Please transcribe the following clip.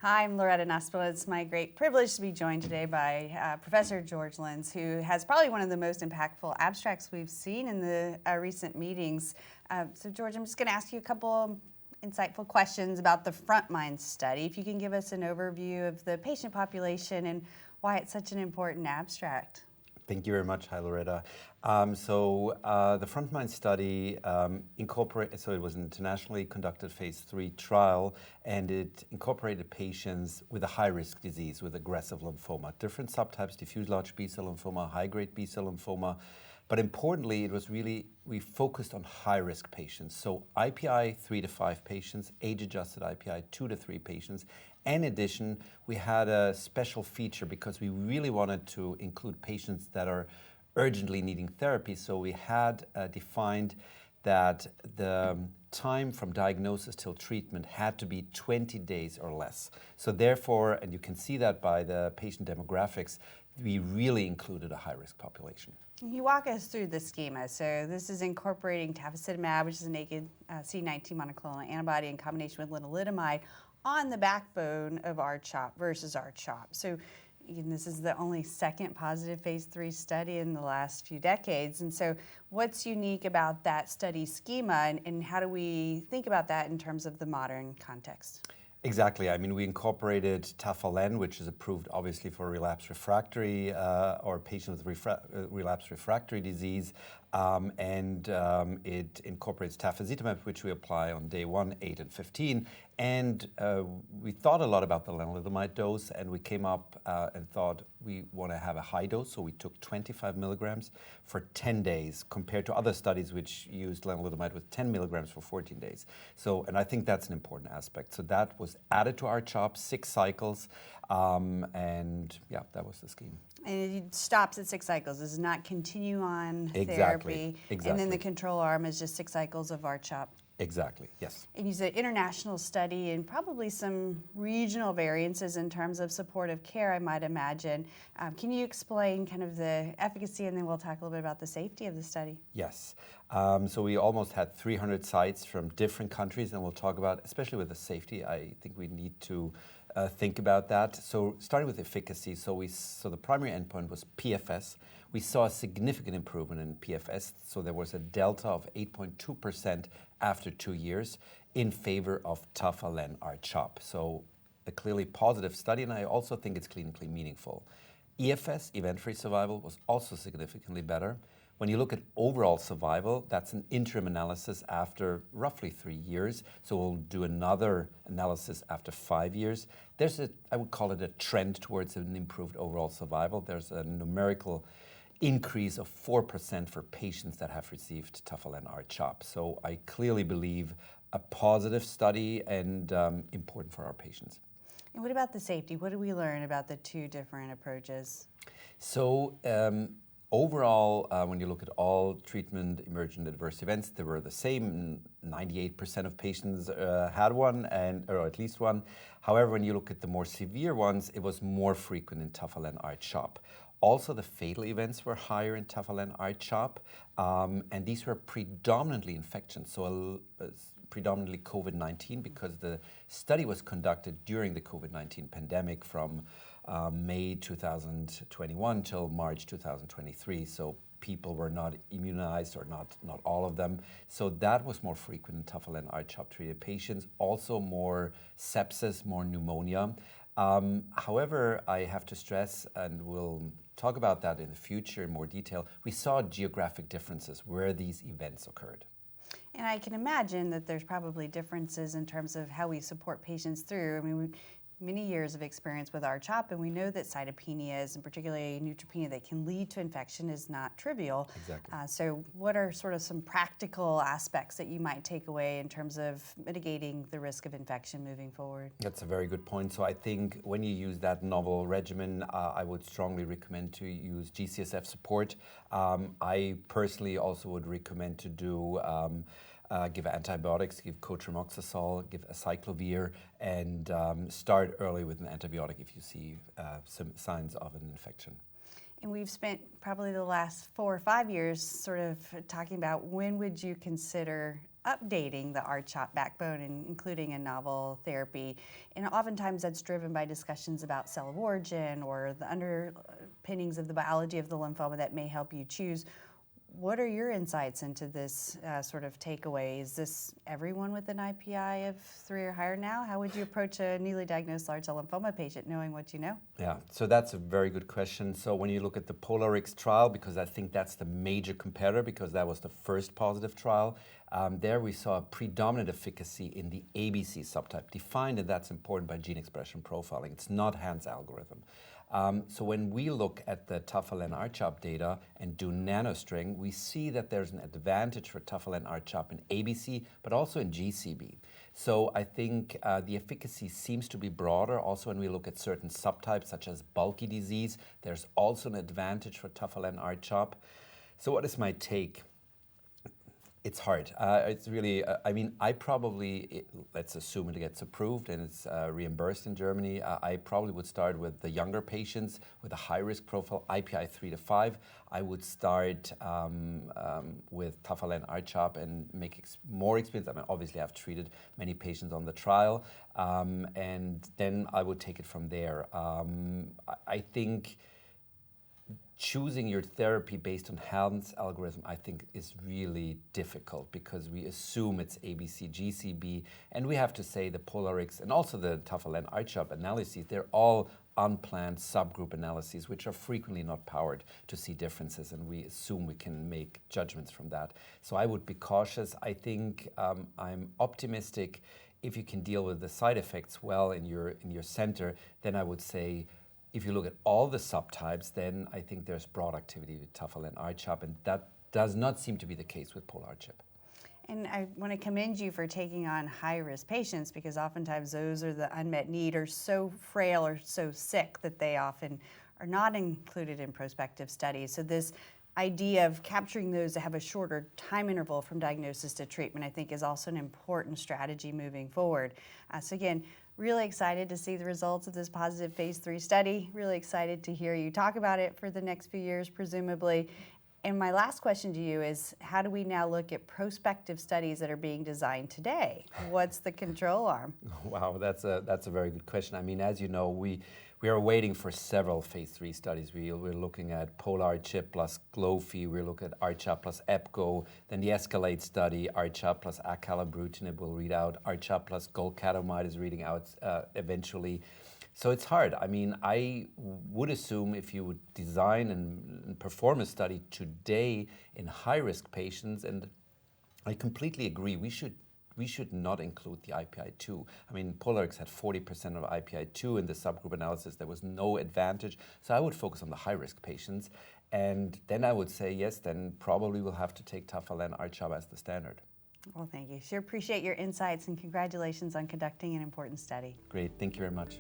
Hi, I'm Loretta Nastoupil. It's my great privilege to be joined today by Professor Georg Lenz, who has probably one of the most impactful abstracts we've seen in the recent meetings. So Georg, I'm just going to ask you a couple insightful questions about the FRONTMIND study. If you can give us an overview of the patient population and why it's such an important abstract. Thank you very much. Hi, Loretta. The FRONTMIND study so it was an internationally conducted phase 3 trial, and it incorporated patients with a high-risk disease with aggressive lymphoma, different subtypes, diffuse large B-cell lymphoma, high-grade B-cell lymphoma. But importantly, we focused on high-risk patients. So IPI 3 to 5 patients, age-adjusted IPI 2 to 3 patients. In addition, we had a special feature because we really wanted to include patients that are urgently needing therapy. So we had defined that the time from diagnosis till treatment had to be 20 days or less. So therefore, and you can see that by the patient demographics, we really included a high-risk population. Can you walk us through the schema? So this is incorporating tafasitamab, which is a naked CD19 monoclonal antibody in combination with lenalidomide on the backbone of R-CHOP versus R-CHOP. So again, this is the only second positive phase 3 study in the last few decades. And so what's unique about that study schema, and how do we think about that in terms of the modern context? Exactly. I mean, we incorporated Tafa-LEN, which is approved obviously for relapse refractory or patients with relapse refractory disease. It incorporates tafasitamab, which we apply on day 1, 8, and 15. And we thought a lot about the lenalidomide dose, and we came up and thought we want to have a high dose. So we took 25 milligrams for 10 days compared to other studies which used lenalidomide with 10 milligrams for 14 days. And I think that's an important aspect. So that was added to our CHOP, 6 cycles. That was the scheme. And it stops at 6 cycles. It does not continue on Exactly. therapy. And then the control arm is just 6 cycles of R-CHOP. Exactly, yes. And you said international study and probably some regional variances in terms of supportive care, I might imagine. Can you explain kind of the efficacy, and then we'll talk a little bit about the safety of the study? Yes. So we almost had 300 sites from different countries, and we'll talk about, especially with the safety, I think we need to think about that. So starting with efficacy, so the primary endpoint was PFS. We saw a significant improvement in PFS, so there was a delta of 8.2% after 2 years in favor of Tafa-LEN-R-CHOP. So a clearly positive study, and I also think it's clinically meaningful. EFS, event-free survival, was also significantly better. When you look at overall survival, that's an interim analysis after roughly 3 years. So we'll do another analysis after 5 years. I would call it a trend towards an improved overall survival. There's a numerical increase of 4% for patients that have received Tafa-LEN-R-CHOP. So I clearly believe a positive study and important for our patients. And what about the safety? What did we learn about the 2 different approaches? So overall, when you look at all treatment emergent adverse events, they were the same. 98% of patients had one, or at least one. However, when you look at the more severe ones, it was more frequent in Tafa-LEN-R-CHOP. Also, the fatal events were higher in Tafa-LEN-R-CHOP, and these were predominantly infections, so predominantly COVID-19, because the study was conducted during the COVID-19 pandemic from May 2021 till March 2023. So people were not immunized, or not all of them. So that was more frequent in Tafa-LEN-R-CHOP treated patients. Also more sepsis, more pneumonia. However, I have to stress, and we'll talk about that in the future in more detail, we saw geographic differences where these events occurred. And I can imagine that there's probably differences in terms of how we support patients through. I mean, many years of experience with R-CHOP, and we know that cytopenias, and particularly neutropenia that can lead to infection, is not trivial. Exactly. So what are sort of some practical aspects that you might take away in terms of mitigating the risk of infection moving forward? That's a very good point. So I think when you use that novel regimen, I would strongly recommend to use GCSF support. I personally also would recommend to do give antibiotics, give cotrimoxazole, give acyclovir, and start early with an antibiotic if you see some signs of an infection. And we've spent probably the last 4 or 5 years sort of talking about when would you consider updating the R-CHOP backbone and including a novel therapy. And oftentimes that's driven by discussions about cell of origin or the underpinnings of the biology of the lymphoma that may help you choose. What are your insights into this sort of takeaway? Is this everyone with an IPI of 3 or higher now? How would you approach a newly diagnosed large cell lymphoma patient knowing what you know? Yeah, so that's a very good question. So when you look at the Pola-R-CHOP trial, because I think that's the major comparator, because that was the first positive trial, there we saw a predominant efficacy in the ABC subtype, defined, and that's important, by gene expression profiling. It's not Hans' algorithm. So when we look at the Tafa-LEN-R-CHOP data and do nanostring, we see that there's an advantage for Tafa-LEN-R-CHOP in ABC, but also in GCB. So I think the efficacy seems to be broader. Also, when we look at certain subtypes, such as bulky disease, there's also an advantage for Tafa-LEN-R-CHOP. So what is my take? It's hard. It's really, I mean, let's assume it gets approved and it's reimbursed in Germany. I probably would start with the younger patients with a high-risk profile, IPI 3 to 5. I would start with Tafa-LEN-R-CHOP and make more experience. I mean, obviously, I've treated many patients on the trial, and then I would take it from there. I think choosing your therapy based on Hans' algorithm, I think, is really difficult because we assume it's ABC, GCB, and we have to say the Pola-R-CHOP and also the Tafa-LEN-R-CHOP analyses, they're all unplanned subgroup analyses, which are frequently not powered to see differences, and we assume we can make judgments from that. So I would be cautious. I think I'm optimistic. If you can deal with the side effects well in your center, then I would say, if you look at all the subtypes, then I think there's broad activity with Tafa-LEN-R-CHOP, and that does not seem to be the case with Pola-R-CHOP. And I want to commend you for taking on high-risk patients, because oftentimes those are the unmet need, or so frail or so sick that they often are not included in prospective studies. So this idea of capturing those that have a shorter time interval from diagnosis to treatment, I think, is also an important strategy moving forward. So again, really excited to see the results of this positive phase 3 study. Really excited to hear you talk about it for the next few years, presumably. And my last question to you is, how do we now look at prospective studies that are being designed today? What's the control arm? Wow, that's a very good question. I mean, as you know, we are waiting for several phase 3 studies. We're looking at Pola-R-CHOP plus Glofi. We're looking at R-CHOP plus EPCO. Then the Escalate study, R-CHOP plus acalabrutinib will read out. R-CHOP plus golcadomide is reading out eventually. So it's hard. I mean, I would assume if you would design and perform a study today in high-risk patients, and I completely agree, we should not include the IPI-2. I mean, Pola-R-CHOP had 40% of IPI-2 in the subgroup analysis. There was no advantage. So I would focus on the high-risk patients. And then I would say, yes, then probably we'll have to take Tafa-LEN-R-CHOP as the standard. Well, thank you. Sure appreciate your insights, and congratulations on conducting an important study. Great. Thank you very much.